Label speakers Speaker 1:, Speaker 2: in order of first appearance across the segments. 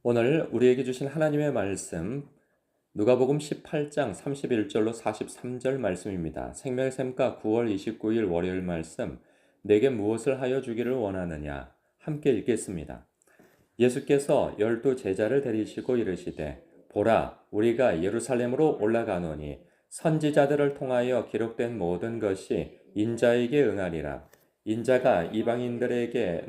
Speaker 1: 오늘 우리에게 주신 하나님의 말씀 누가복음 18장 31절로 43절 말씀입니다. 생명샘가 9월 29일 월요일 말씀 내게 무엇을 하여 주기를 원하느냐 함께 읽겠습니다. 예수께서 12 제자를 데리시고 이르시되 보라 우리가 예루살렘으로 올라가노니 선지자들을 통하여 기록된 모든 것이 인자에게 응하리라. 인자가 이방인들에게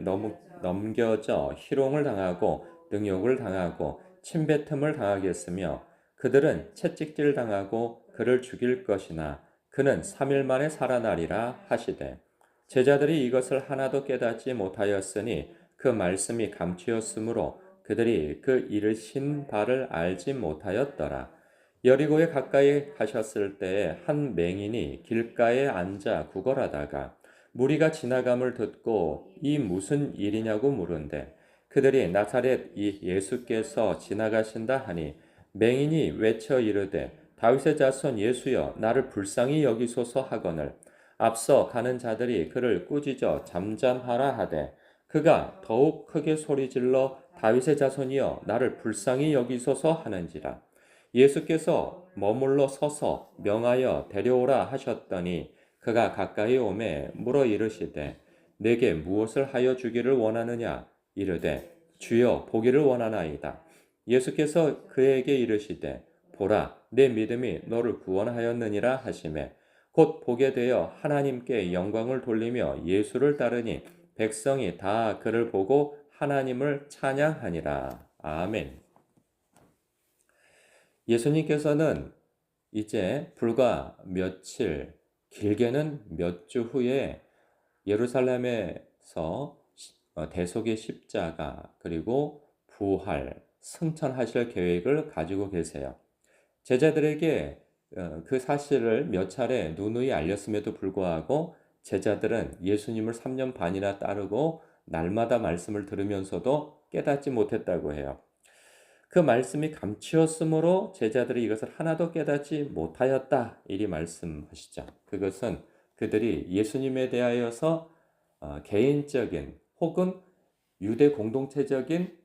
Speaker 1: 넘겨져 희롱을 당하고 능욕을 당하고 침뱉음을 당하겠으며 그들은 채찍질 당하고 그를 죽일 것이나 그는 3일 만에 살아나리라 하시되 제자들이 이것을 하나도 깨닫지 못하였으니 그 말씀이 감추었으므로 그들이 그 이르신 바를 알지 못하였더라. 여리고에 가까이 하셨을 때에 한 맹인이 길가에 앉아 구걸하다가 무리가 지나감을 듣고 이 무슨 일이냐고 물은데 그들이 나사렛 이 예수께서 지나가신다 하니 맹인이 외쳐 이르되 다윗의 자손 예수여 나를 불쌍히 여기소서 하거늘 앞서 가는 자들이 그를 꾸짖어 잠잠하라 하되 그가 더욱 크게 소리질러 다윗의 자손이여 나를 불쌍히 여기소서 하는지라. 예수께서 머물러 서서 명하여 데려오라 하셨더니 그가 가까이 오매 물어 이르시되 내게 무엇을 하여 주기를 원하느냐 이르되 주여 보기를 원하나이다. 예수께서 그에게 이르시되 보라 내 믿음이 너를 구원하였느니라 하시매 곧 보게 되어 하나님께 영광을 돌리며 예수를 따르니 백성이 다 그를 보고 하나님을 찬양하니라. 아멘. 예수님께서는 이제 불과 며칠, 길게는 몇 주 후에 예루살렘에서 대속의 십자가 그리고 부활, 승천하실 계획을 가지고 계세요. 제자들에게 그 사실을 몇 차례 누누이 알렸음에도 불구하고 제자들은 예수님을 3년 반이나 따르고 날마다 말씀을 들으면서도 깨닫지 못했다고 해요. 그 말씀이 감추었으므로 제자들이 이것을 하나도 깨닫지 못하였다. 이리 말씀하시죠. 그것은 그들이 예수님에 대하여서 개인적인 혹은 유대 공동체적인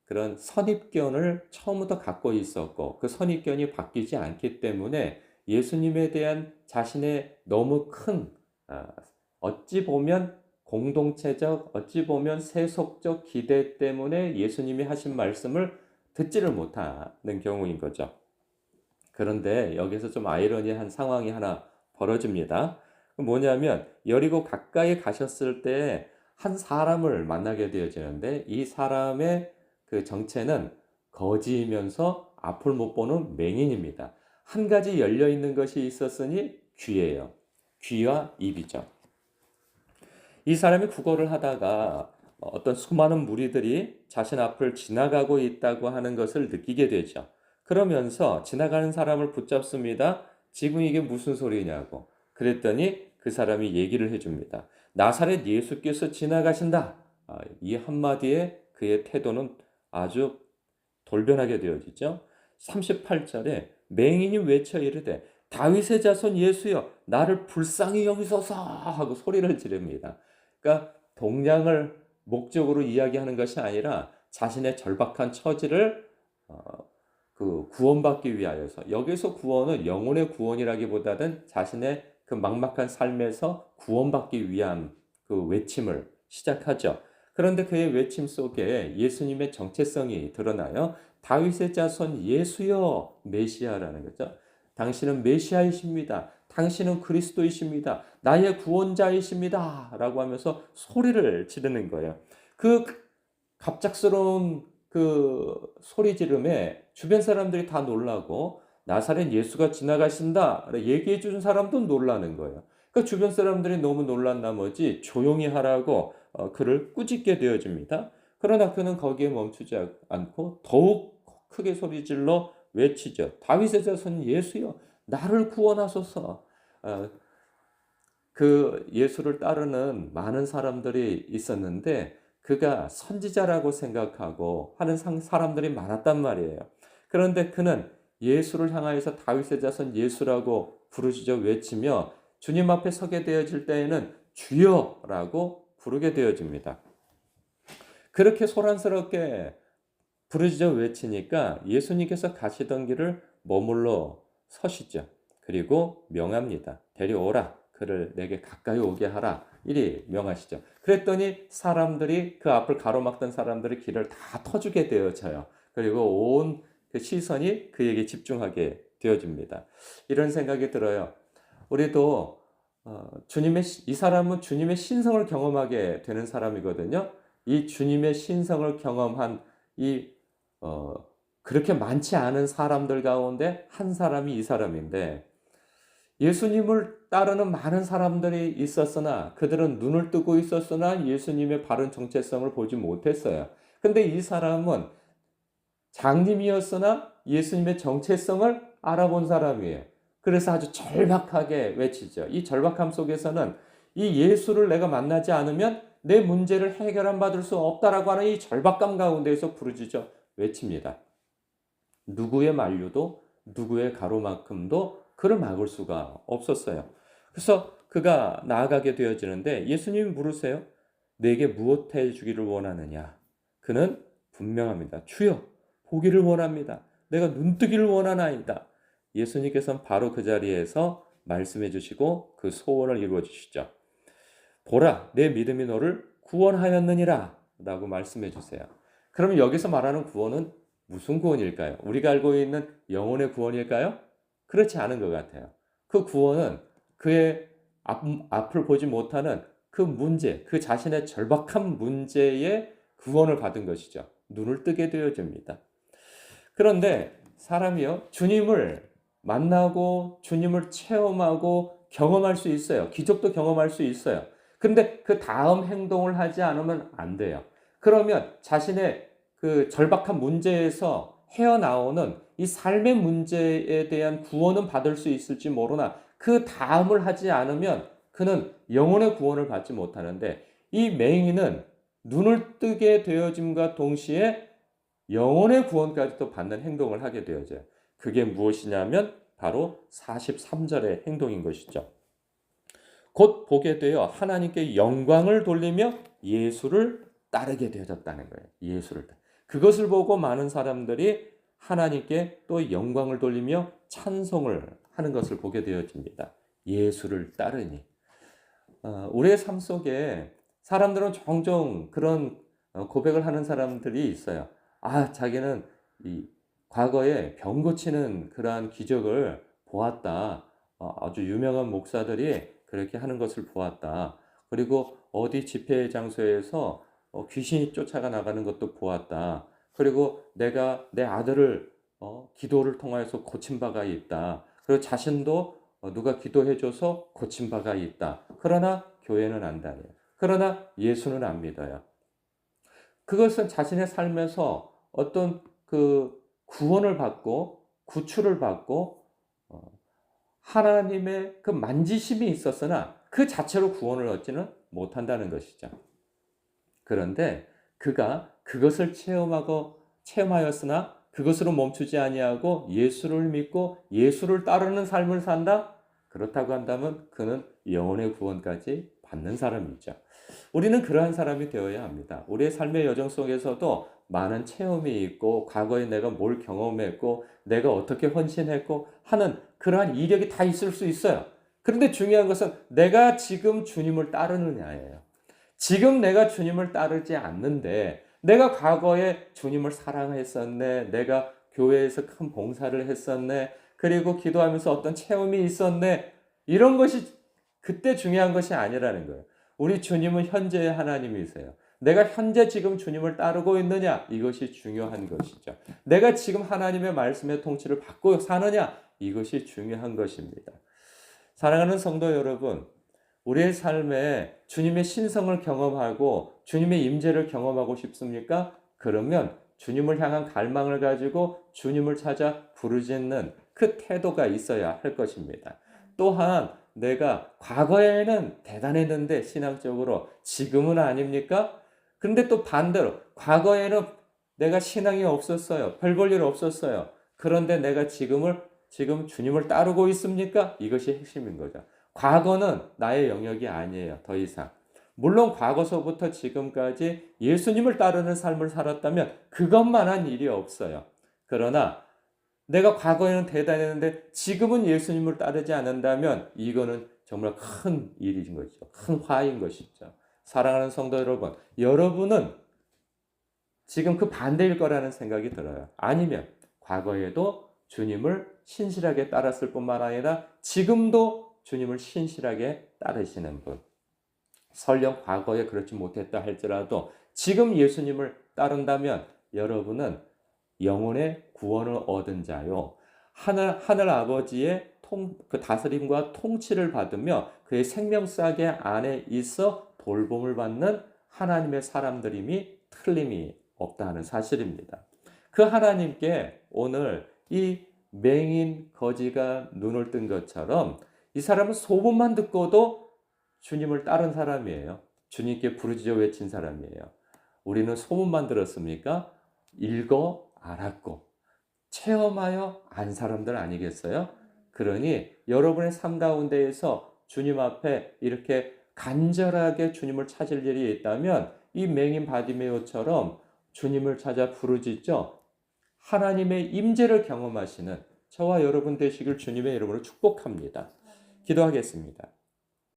Speaker 1: 그런 선입견을 처음부터 갖고 있었고 그 선입견이 바뀌지 않기 때문에 예수님에 대한 자신의 너무 큰 어찌 보면 공동체적 어찌 보면 세속적 기대 때문에 예수님이 하신 말씀을 듣지를 못하는 경우인 거죠. 그런데 여기서 좀 아이러니한 상황이 하나 벌어집니다. 뭐냐면 여리고 가까이 가셨을 때 한 사람을 만나게 되어지는데 이 사람의 그 정체는 거지이면서 앞을 못 보는 맹인입니다. 한 가지 열려 있는 것이 있었으니 귀예요. 귀와 입이죠. 이 사람이 구걸을 하다가 어떤 수많은 무리들이 자신 앞을 지나가고 있다고 하는 것을 느끼게 되죠. 그러면서 지나가는 사람을 붙잡습니다. 지금 이게 무슨 소리냐고. 그랬더니 그 사람이 얘기를 해줍니다. 나사렛 예수께서 지나가신다. 이 한마디에 그의 태도는 아주 돌변하게 되어지죠. 38절에 맹인이 외쳐 이르되 다윗의 자손 예수여 나를 불쌍히 여기소서 하고 소리를 지릅니다. 그러니까 동량을 목적으로 이야기하는 것이 아니라 자신의 절박한 처지를 그 구원받기 위하여서 여기서 구원은 영혼의 구원이라기보다는 자신의 그 막막한 삶에서 구원받기 위한 그 외침을 시작하죠. 그런데 그의 외침 속에 예수님의 정체성이 드러나요. 다윗의 자손 예수여 메시아라는 거죠. 당신은 메시아이십니다. 당신은 그리스도이십니다. 나의 구원자이십니다. 라고 하면서 소리를 지르는 거예요. 그 갑작스러운 그 소리 지름에 주변 사람들이 다 놀라고 나사렛 예수가 지나가신다 얘기해 주는 사람도 놀라는 거예요. 그러니까 주변 사람들이 너무 놀란 나머지 조용히 하라고 그를 꾸짖게 되어집니다. 그러나 그는 거기에 멈추지 않고 더욱 크게 소리질러 외치죠. 다윗의 자손 예수여 나를 구원하소서. 그 예수를 따르는 많은 사람들이 있었는데 그가 선지자라고 생각하고 하는 사람들이 많았단 말이에요. 그런데 그는 예수를 향하여서 다윗의 자손 예수라고 부르짖어 외치며 주님 앞에 서게 되어질 때에는 주여라고 부르게 되어집니다. 그렇게 소란스럽게 부르짖어 외치니까 예수님께서 가시던 길을 머물러 서시죠. 그리고 명합니다. 데려오라. 그를 내게 가까이 오게 하라. 이리 명하시죠. 그랬더니 사람들이 그 앞을 가로막던 사람들이 길을 다 터주게 되어져요. 그리고 온 그 시선이 그에게 집중하게 되어집니다. 이런 생각이 들어요. 우리도 주님의 이 사람은 주님의 신성을 경험하게 되는 사람이거든요. 이 주님의 신성을 경험한 이 어 그렇게 많지 않은 사람들 가운데 한 사람이 이 사람인데 예수님을 따르는 많은 사람들이 있었으나 그들은 눈을 뜨고 있었으나 예수님의 바른 정체성을 보지 못했어요. 근데 이 사람은 장님이었으나 예수님의 정체성을 알아본 사람이에요. 그래서 아주 절박하게 외치죠. 이 절박함 속에서는 이 예수를 내가 만나지 않으면 내 문제를 해결한 받을 수 없다라고 하는 이 절박감 가운데에서 부르짖어 외칩니다. 누구의 만류도 누구의 가로막음도 그를 막을 수가 없었어요. 그래서 그가 나아가게 되어지는데 예수님이 물으세요. 내게 무엇 해 주기를 원하느냐? 그는 분명합니다. 주여, 보기를 원합니다. 내가 눈뜨기를 원하나이다. 예수님께서는 바로 그 자리에서 말씀해 주시고 그 소원을 이루어 주시죠. 보라, 내 믿음이 너를 구원하였느니라 라고 말씀해 주세요. 그러면 여기서 말하는 구원은 무슨 구원일까요? 우리가 알고 있는 영혼의 구원일까요? 그렇지 않은 것 같아요. 그 구원은 그의 앞을 보지 못하는 그 문제, 그 자신의 절박한 문제에 구원을 받은 것이죠. 눈을 뜨게 되어집니다. 그런데 사람이요, 주님을 만나고 주님을 체험하고 경험할 수 있어요. 기적도 경험할 수 있어요. 근데 그 다음 행동을 하지 않으면 안 돼요. 그러면 자신의 그 절박한 문제에서 헤어나오는 이 삶의 문제에 대한 구원은 받을 수 있을지 모르나 그 다음을 하지 않으면 그는 영혼의 구원을 받지 못하는데 이 맹인은 눈을 뜨게 되어짐과 동시에 영혼의 구원까지도 받는 행동을 하게 되어져요. 그게 무엇이냐면 바로 43절의 행동인 것이죠. 곧 보게 되어 하나님께 영광을 돌리며 예수를 따르게 되어졌다는 거예요. 예수를. 그것을 보고 많은 사람들이 하나님께 또 영광을 돌리며 찬송을 하는 것을 보게 되어집니다. 예수를 따르니. 우리의 삶 속에 사람들은 종종 그런 고백을 하는 사람들이 있어요. 자기는 이 과거에 병 고치는 그러한 기적을 보았다. 아주 유명한 목사들이 그렇게 하는 것을 보았다. 그리고 어디 집회 장소에서 귀신이 쫓아가 나가는 것도 보았다. 그리고 내가 내 아들을 기도를 통하여서 고친 바가 있다. 그리고 자신도 누가 기도해줘서 고친 바가 있다. 그러나 교회는 안 다녀요. 그러나 예수는 안 믿어요. 그것은 자신의 삶에서 어떤 그 구원을 받고 구출을 받고 하나님의 그 만지심이 있었으나 그 자체로 구원을 얻지는 못한다는 것이죠. 그런데 그가 그것을 체험하였으나 그것으로 멈추지 아니하고 예수를 믿고 예수를 따르는 삶을 산다? 그렇다고 한다면 그는 영혼의 구원까지 받는 사람이죠. 우리는 그러한 사람이 되어야 합니다. 우리의 삶의 여정 속에서도 많은 체험이 있고 과거에 내가 뭘 경험했고 내가 어떻게 헌신했고 하는 그러한 이력이 다 있을 수 있어요. 그런데 중요한 것은 내가 지금 주님을 따르느냐예요. 지금 내가 주님을 따르지 않는데 내가 과거에 주님을 사랑했었네. 내가 교회에서 큰 봉사를 했었네. 그리고 기도하면서 어떤 체험이 있었네. 이런 것이 그때 중요한 것이 아니라는 거예요. 우리 주님은 현재의 하나님이세요. 내가 현재 지금 주님을 따르고 있느냐? 이것이 중요한 것이죠. 내가 지금 하나님의 말씀의 통치를 받고 사느냐? 이것이 중요한 것입니다. 사랑하는 성도 여러분, 우리의 삶에 주님의 신성을 경험하고 주님의 임재를 경험하고 싶습니까? 그러면 주님을 향한 갈망을 가지고 주님을 찾아 부르짖는 그 태도가 있어야 할 것입니다. 또한 내가 과거에는 대단했는데 신앙적으로 지금은 아닙니까? 그런데 또 반대로 과거에는 내가 신앙이 없었어요. 별 볼 일 없었어요. 그런데 내가 지금 주님을 따르고 있습니까? 이것이 핵심인 거죠. 과거는 나의 영역이 아니에요. 더 이상. 물론 과거서부터 지금까지 예수님을 따르는 삶을 살았다면 그것만한 일이 없어요. 그러나 내가 과거에는 대단했는데 지금은 예수님을 따르지 않는다면 이거는 정말 큰 일인 것이죠. 큰 화인 것이죠. 사랑하는 성도 여러분, 여러분은 지금 그 반대일 거라는 생각이 들어요. 아니면 과거에도 주님을 신실하게 따랐을 뿐만 아니라 지금도 주님을 신실하게 따르시는 분. 설령 과거에 그렇지 못했다 할지라도 지금 예수님을 따른다면 여러분은 영혼의 구원을 얻은 자요. 하늘 아버지의 그 다스림과 통치를 받으며 그의 생명싸개 안에 있어 돌봄을 받는 하나님의 사람들임이 틀림이 없다 하는 사실입니다. 그 하나님께 오늘 이 맹인 거지가 눈을 뜬 것처럼 이 사람은 소문만 듣고도 주님을 따른 사람이에요. 주님께 부르짖어 외친 사람이에요. 우리는 소문만 들었습니까? 읽어 알았고 체험하여 안 사람들 아니겠어요? 그러니 여러분의 삶 가운데에서 주님 앞에 이렇게 간절하게 주님을 찾을 일이 있다면 이 맹인 바디메오처럼 주님을 찾아 부르짖죠. 하나님의 임재를 경험하시는 저와 여러분 되시길 주님의 이름으로 축복합니다. 기도하겠습니다.